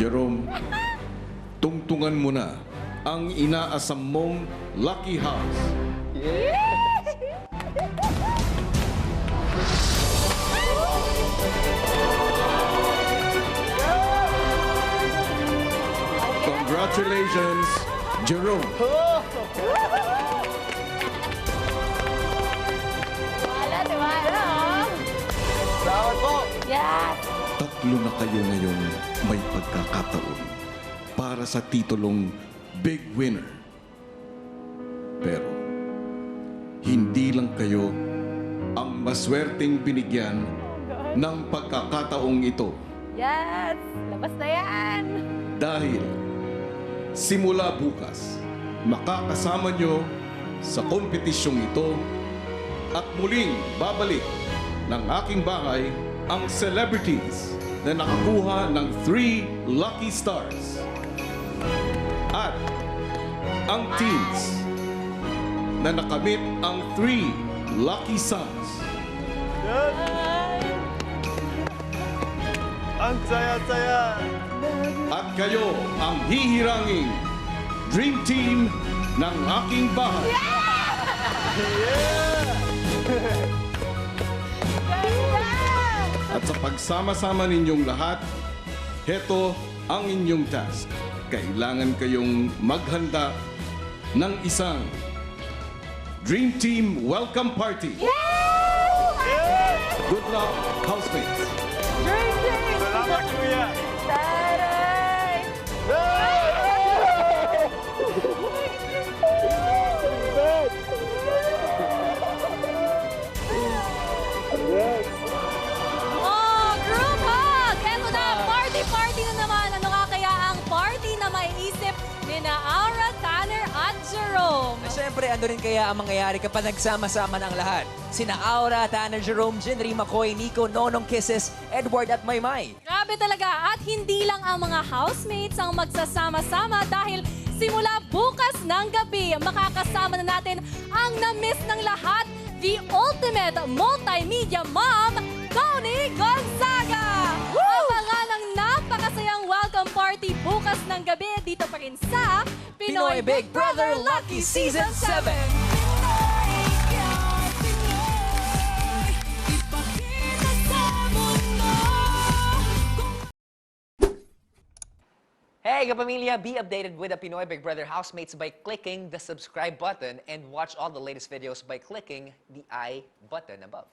Jerome, tungtungan mo na ang inaasam mong Lucky House. Congratulations, Jerome. Tiwala, oh. Salamat po! Yes! Tatlo na kayo ngayon may pagkakataon para sa titulong Big Winner. Pero, hindi lang kayo ang maswerteng binigyan ng pagkakataong ito. Yes! Labas na yan! Dahil simula bukas, makakasama nyo sa kompetisyong ito at muling babalik ng aking bahay ang celebrities na nakakuha ng 3 lucky stars. At ang teams na nakamit ang 3 lucky sums. Ang saya-saya! At kayo ang hihiranging Dream Team ng aking bahay. At sa pagsama-sama ninyong lahat, heto ang inyong task. Kailangan kayong maghanda ng isang Dream Team Welcome Party. Good luck, housemates! Dream team! Salamat, kuya! Taray! Oh, group hug! Eto na, party-party na naman. Ano nga kaya ang party na may isip ni Aura, Tanner at Jerome? Siyempre, ano rin kaya ang mangyayari kapag nagsama-sama ng lahat? Sina Aura, Tanner, Jerome, Jinri, McCoy, Nico, Nonong, Kisses, Edward at Maymay. Grabe talaga. At hindi lang ang mga housemates ang magsasama-sama dahil simula bukas ng gabi, makakasama na natin ang na-miss ng lahat, the ultimate multimedia mom, Tony Gonzaga! Abangan ang napakasayang welcome party bukas ng gabi dito pa rin sa Pinoy Big Brother Lucky Season 7! Hey, kapamilya! Be updated with the Pinoy Big Brother housemates by clicking the subscribe button and watch all the latest videos by clicking the I button above.